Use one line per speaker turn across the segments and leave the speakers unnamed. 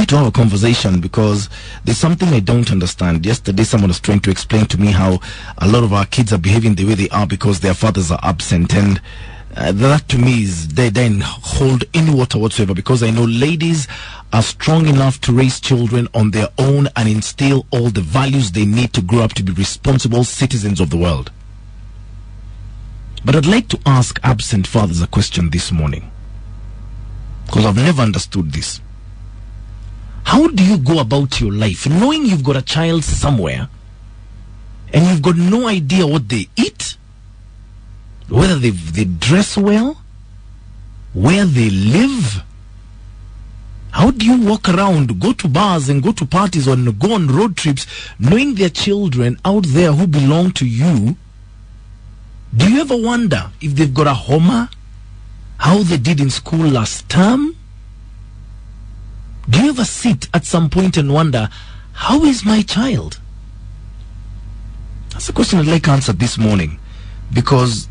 like to have a conversation because there's something I don't understand. Yesterday, someone was trying to explain to me how a lot of our kids are behaving the way they are because their fathers are absent, and that to me is they don't hold any water whatsoever, because I know ladies are strong enough to raise children on their own and instill all the values they need to grow up to be responsible citizens of the world. But I'd like to ask absent fathers a question this morning, because I've never understood this. How do you go about your life knowing you've got a child somewhere and you've got no idea what they eat, whether they dress well, where they live? How do you walk around, go to bars and go to parties, or go on road trips, knowing there are children out there who belong to you? Do you ever wonder if they've got a Homer, how they did in school last term? Do you ever sit at some point and wonder, how is my child? That's a question I'd like answered this morning, because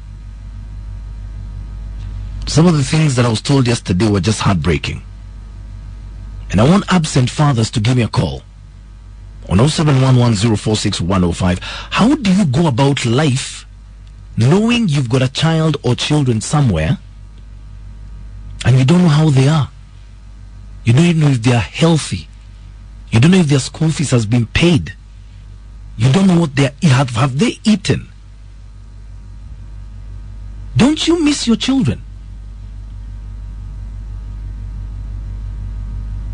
some of the things that I was told yesterday were just heartbreaking. And I want absent fathers to give me a call on 0711046105. How do you go about life knowing you've got a child or children somewhere and you don't know how they are? You don't even know if they are healthy. You don't know if their school fees has been paid. You don't know what they have they eaten. Don't you miss your children?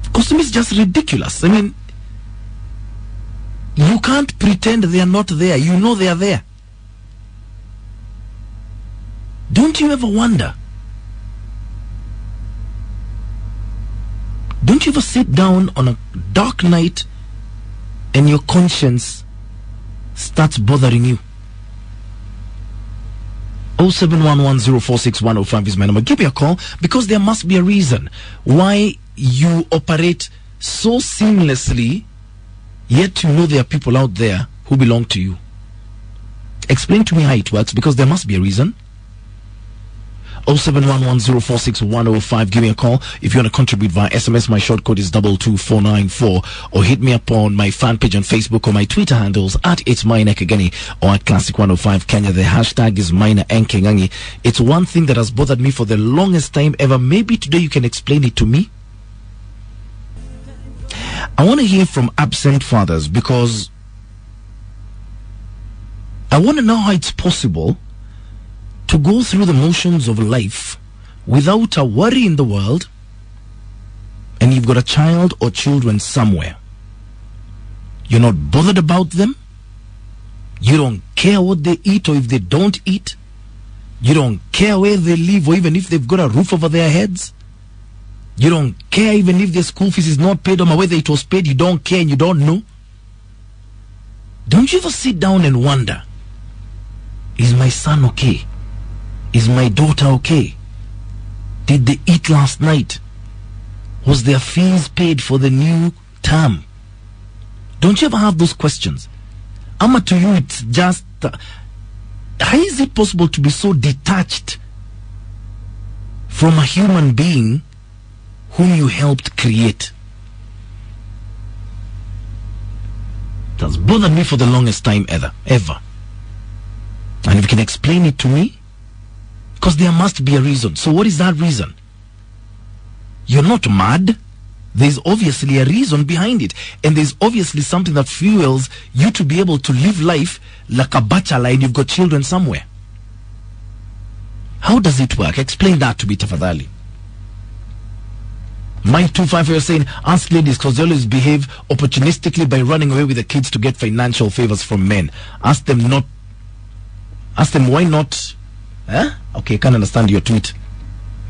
Because to me it's just ridiculous. I mean, you can't pretend they are not there. You know they are there. Don't you ever wonder? Don't you ever sit down on a dark night and your conscience starts bothering you? 0711046105 is my number. Give me a call, because there must be a reason why you operate so seamlessly, yet you know there are people out there who belong to you. Explain to me how it works, because there must be a reason. 0711046105. Give me a call if you want to contribute via SMS. My short code is 22494, or hit me up on my fan page on Facebook or my Twitter handles at It's Maina Kagani or at Classic 105 Kenya. The hashtag is Maina Nkengangi. It's one thing that has bothered me for the longest time ever. Maybe today you can explain it to me. I want to hear from absent fathers, because I want to know how it's possible to go through the motions of life without a worry in the world, and you've got a child or children somewhere. You're not bothered about them. You don't care what they eat or if they don't eat. You don't care where they live, or even if they've got a roof over their heads. You don't care even if their school fees is not paid, or whether it was paid. You don't care and you don't know. Don't you ever sit down and wonder, is my son okay? Is my daughter okay? Did they eat last night? Was their fees paid for the new term? Don't you ever have those questions? Ama, to you it's just how is it possible to be so detached from a human being whom you helped create? It has bothered me for the longest time ever. And if you can explain it to me, because there must be a reason. So what is that reason? You're not mad. There's obviously a reason behind it. And there's obviously something that fuels you to be able to live life like a bachelor and you've got children somewhere. How does it work? Explain that to me, tafadhali. Mike 254 is saying, ask ladies, because they always behave opportunistically by running away with the kids to get financial favors from men. Ask them why not. Okay, can't understand your tweet.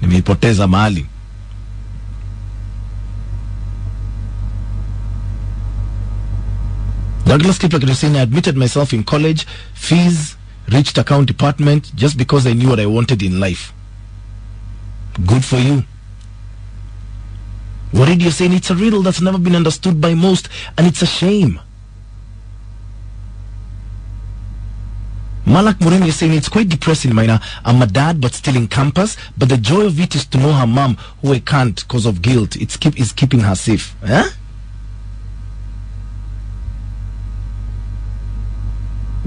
Nimeipoteza mahali. Douglas Kipler is saying, I admitted myself in college, fees reached account department just because I knew what I wanted in life. Good for you. What did you say? It's a riddle that's never been understood by most, and it's a shame. Malak Muremi is saying, it's quite depressing, Maina. I'm a dad but still in campus, but the joy of it is to know her mom, who I can't because of guilt, is keeping her safe.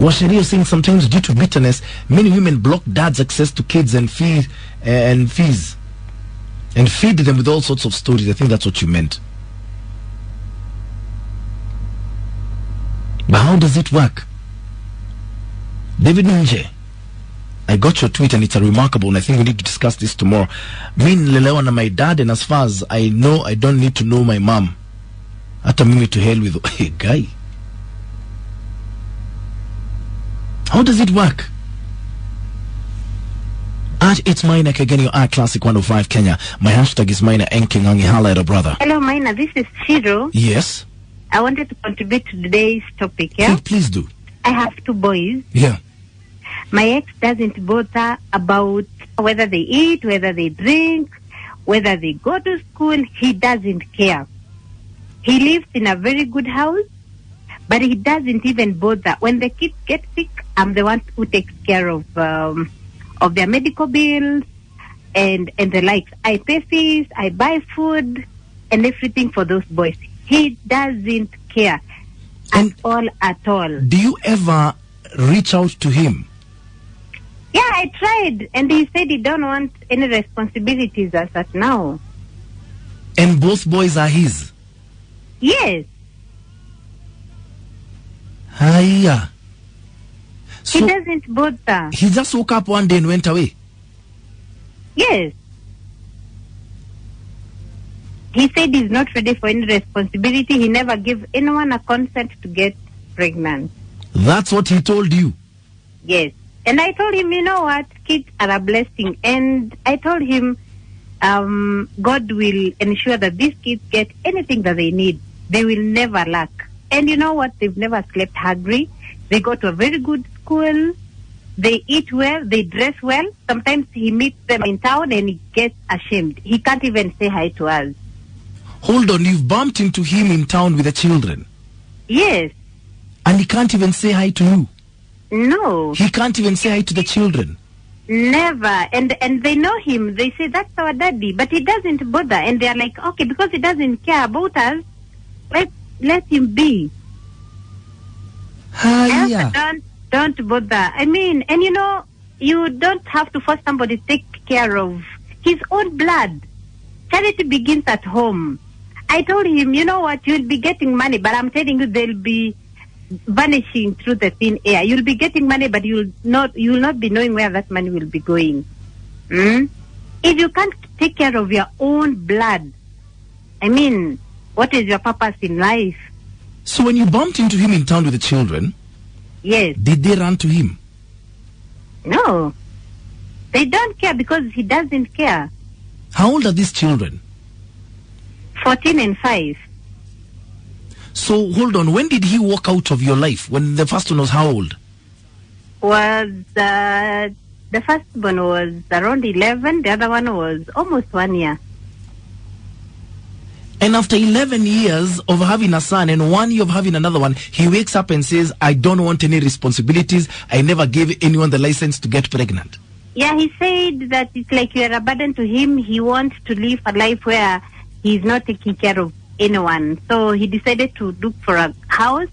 Washeria is saying sometimes due to bitterness, many women block dad's access to kids and feed and fees and feed them with all sorts of stories. I think that's what you meant. But how does it work? David Nje, I got your tweet and it's a remarkable, and I think we need to discuss this tomorrow. Me nilelewa na my dad, and as far as I know, I don't need to know my mom. Hata mimi to hell with a guy. How does it work? It's Maina again, your R Classic 105 Kenya. My hashtag is Maina Enkingangi. Hala, brother.
Hello, Maina. This is Chiro.
Yes.
I wanted to contribute to today's topic, yeah?
Please do.
I have 2 boys.
Yeah.
My ex doesn't bother about whether they eat, whether they drink, whether they go to school. He doesn't care. He lives in a very good house, but he doesn't even bother. When the kids get sick, I'm the one who takes care of their medical bills and the likes. I pay fees, I buy food and everything for those boys. He doesn't care at all.
Do you ever reach out to him?
Yeah, I tried, and he said he don't want any responsibilities as at now.
And both boys are his?
Yes.
Hiya. So
he doesn't bother.
He just woke up one day and went away?
Yes. He said he's not ready for any responsibility. He never gave anyone a consent to get pregnant.
That's what he told you?
Yes. And I told him, you know what, kids are a blessing. And I told him God will ensure that these kids get anything that they need. They will never lack. And you know what? They've never slept hungry. They go to a very good school. They eat well. They dress well. Sometimes he meets them in town and he gets ashamed. He can't even say hi to us.
Hold on, you've bumped into him in town with the children?
Yes.
And he can't even say hi to you?
No.
He can't even say hi to the children?
Never. And they know him. They say, that's our daddy. But he doesn't bother. And they're like, okay, because he doesn't care about us, let him be.
Yeah.
Don't bother. I mean, and you know, you don't have to force somebody to take care of his own blood. Charity begins at home. I told him, you know what, you'll be getting money, but I'm telling you, they'll be vanishing through the thin air. You'll be getting money, but you'll not be knowing where that money will be going. If you can't take care of your own blood, I mean, what is your purpose in life?
So when you bumped into him in town with the children,
yes,
did they run to him?
No. They don't care because he doesn't care.
How old are these children?
14 and 5.
So hold on, when did he walk out of your life? When the first one was how old?
The first one was around 11. The other one was almost 1 year.
And after 11 years of having a son and 1 year of having another one, he wakes up and says, I don't want any responsibilities. I never gave anyone the license to get pregnant.
Yeah, he said that it's like you're a burden to him. He wants to live a life where he's not taking care of anyone. So he decided to look for a house,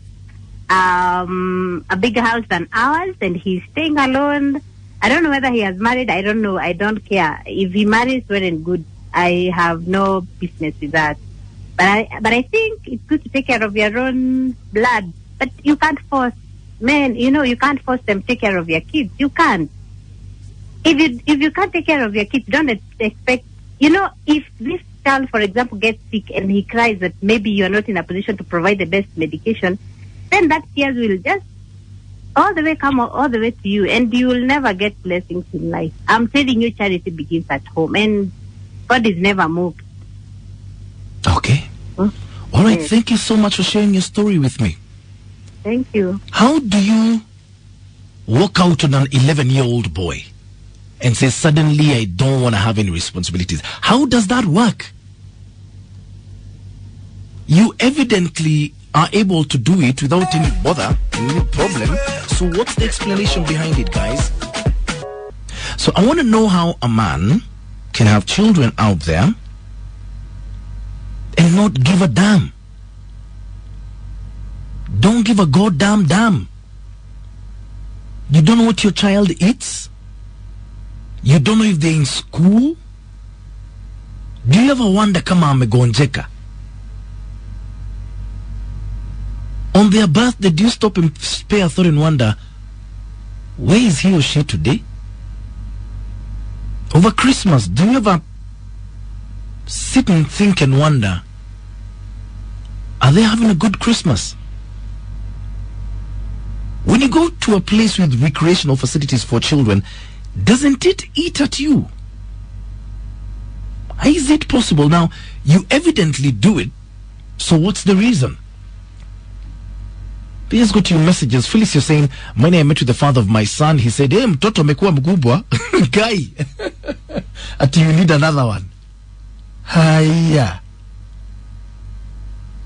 a bigger house than ours, and he's staying alone. I don't know whether he has married. I don't know. I don't care. If he marries, well and good. I have no business with that. But I think it's good to take care of your own blood. But you can't force men. You know, you can't force them to take care of your kids. You can't. If you can't take care of your kids, don't expect. You know, if this child, for example, gets sick and he cries that maybe you're not in a position to provide the best medication, then that tears will just come all the way to you, and you will never get blessings in life. I'm telling you, charity begins at home, and God is never moved.
Okay. All right. Yes. Thank you so much for sharing your story with me.
Thank you.
How do you walk out on an 11-year-old boy and say, suddenly I don't want to have any responsibilities? How does that work? You evidently are able to do it without any bother, any problem. So what's the explanation behind it, guys? So I want to know how a man can have children out there and not give a damn. Don't give a goddamn damn. You don't know what your child eats? You don't know if they're in school? Do you ever wonder kama amegonjeka? On their birthday, do you stop and spare a thought and wonder, where is he or she today? Over Christmas, do you ever sit and think and wonder, are they having a good Christmas? When you go to a place with recreational facilities for children, doesn't it eat at you? Is it possible? Now, you evidently do it, so what's the reason? Let's go to your messages. Phyllis, you're saying, when I met with the father of my son, he said, hey, mtoto amekuwa mkubwa. Guy, until you need another one. Hiya.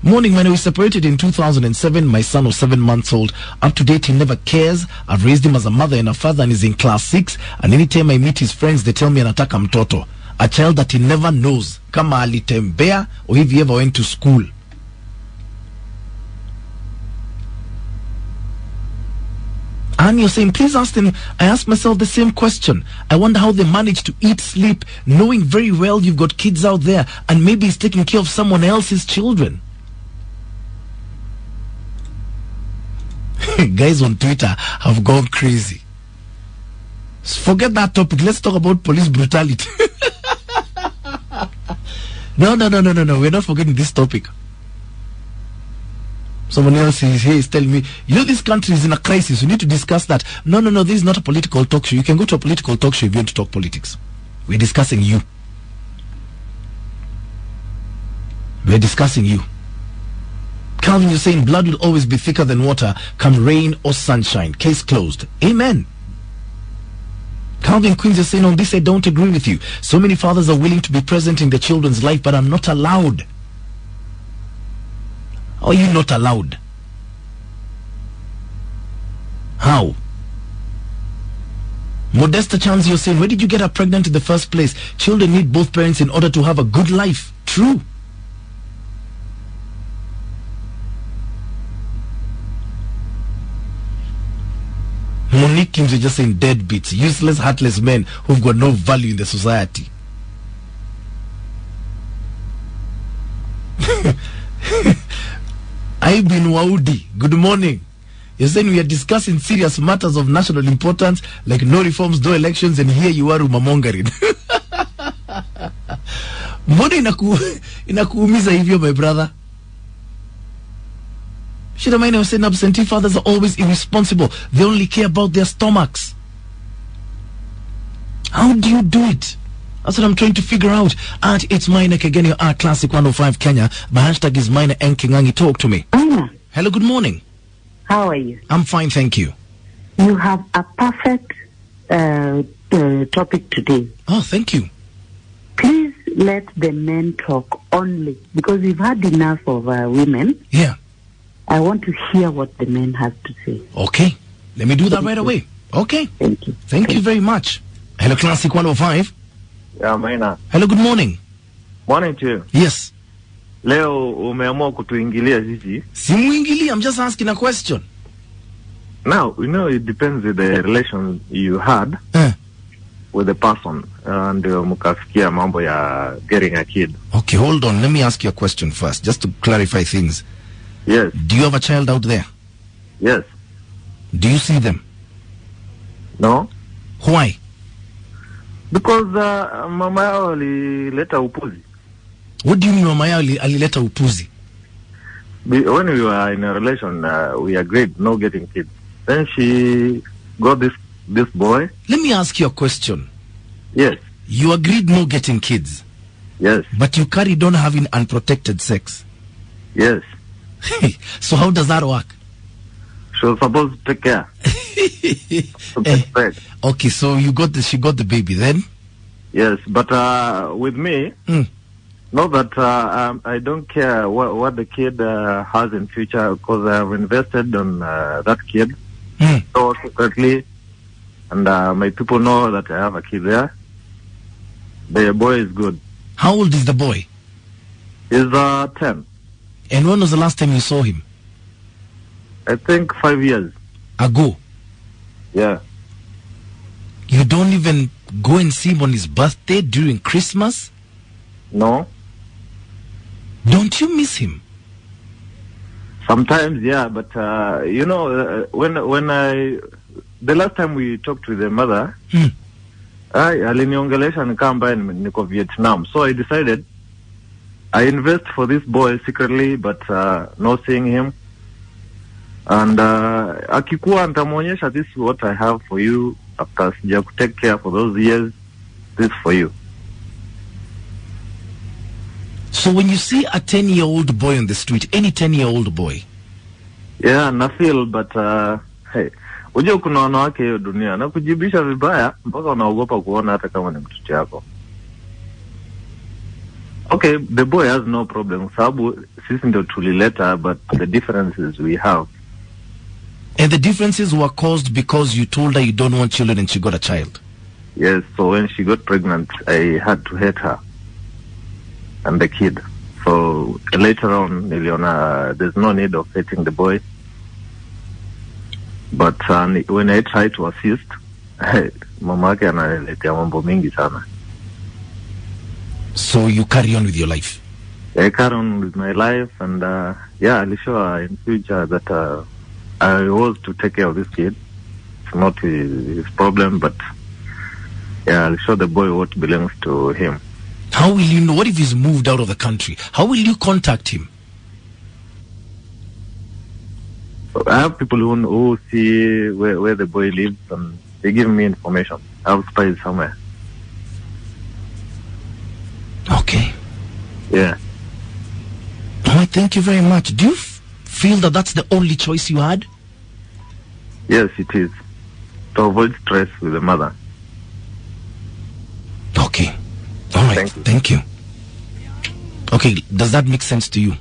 Morning, when we separated in 2007, my son was 7 months old. Up to date, he never cares. I've raised him as a mother and a father, and he's in class 6. And anytime I meet his friends, they tell me anataka mtoto. A child that he never knows. Kama alitembea, or if he ever went to school. And you're saying, please ask them. I ask myself the same question. I wonder how they manage to eat, sleep, knowing very well you've got kids out there, and maybe he's taking care of someone else's children. Guys on Twitter have gone crazy. Forget that topic. Let's talk about police brutality. No. We're not forgetting this topic. Someone else is here is telling me, this country is in a crisis. We need to discuss that. No. This is not a political talk show. You can go to a political talk show if you want to talk politics. We're discussing you. We're discussing you. Calvin, you're saying blood will always be thicker than water, come rain or sunshine. Case closed. Amen. Calvin Queens is saying, on this I don't agree with you. So many fathers are willing to be present in their children's life, but I'm not allowed. How are you not allowed? How? Modesta Chance, you're saying, where did you get her pregnant in the first place? Children need both parents in order to have a good life. True. Monique Kims is just saying deadbeats, useless, heartless men who've got no value in the society. I've been Waudi. Good morning. You're saying we are discussing serious matters of national importance, like no reforms, no elections, and here you are rumamongering. Mbona inakuumiza hivyo, my brother? Shidamaina was saying absentee fathers are always irresponsible. They only care about their stomachs. How do you do it? That's what I'm trying to figure out. At It's Minor Kegeni, our Classic 105 Kenya. My hashtag is Minor and Kingangi. Talk to me.
Anna.
Hello, good morning.
How are you?
I'm fine, thank you.
You have a perfect topic today.
Oh, thank you.
Please let the men talk only, because we've had enough of women.
Yeah.
I want to hear what the men have to say.
Okay. Let me do that right away. Okay.
Thank you.
Thank you very much. Hello, Classic 105.
Yeah, Maina.
Hello, good morning.
Morning to you.
Yes.
Leo umeamua kutuingilia sisi.
Simuingilia, I'm just asking a question.
Now, it depends with the relation you had with the person and mukafikia mambo ya getting a kid.
Okay, hold on. Let me ask you a question first, just to clarify things.
Yes.
Do you have a child out there?
Yes.
Do you see them?
No.
Why?
Because mama yao alileta upuzi.
What do you mean mama yao alileta upuzi?
When we were in a relation, we agreed no getting kids. Then she got this boy.
Let me ask you a question.
Yes.
You agreed no getting kids.
Yes.
But you carried on having unprotected sex.
Yes.
So how does that work?
She was supposed to take care.
Okay, so she got the baby then?
Yes, but with me, not that I don't care what the kid has in future, because I have invested on that kid so secretly, and my people know that I have a kid there. The boy is good.
How old is the boy?
He's 10.
And when was the last time you saw him?
I think 5 years
ago.
Yeah.
You don't even go and see him on his birthday during Christmas?
No.
Don't you miss him?
Sometimes, yeah, but the last time we talked with the mother, aliniongelesha nikamba niko Vietnam. So I decided I invest for this boy secretly, but not seeing him. And akikuwa nitamuonyesha, this is what I have for you after sija take care for those years. This for you.
So when you see a 10-year-old boy on the street, any 10-year-old boy,
yeah, na feel, but hey, unajua kuna wanawake hiyo dunia na kujibisha vibaya mpaka unaogopa kuona hata kama ni mtoto yako. Okay, the boy has no problem sababu sisi ndio tulileta, but the differences we have.
And the differences were caused because you told her you don't want children and she got a child.
Yes, so when she got pregnant, I had to hate her and the kid. So later on, niliona there's no need of hating the boy. But when I tried to assist, mama yake analetea mambo mingi sana.
So you carry on with your life?
I carry on with my life, and I'll show her in future that I was to take care of this kid. It's not his problem, but yeah, I'll show the boy what belongs to him.
How will you know? What if he's moved out of the country? How will you contact him?
I have people who see where the boy lives, and they give me information. I have spies somewhere.
Okay.
Yeah.
All right, thank you very much. Do you feel that that's the only choice you had?
Yes, it is. To avoid stress with the mother.
Okay. All right. Thank you. Okay, does that make sense to you?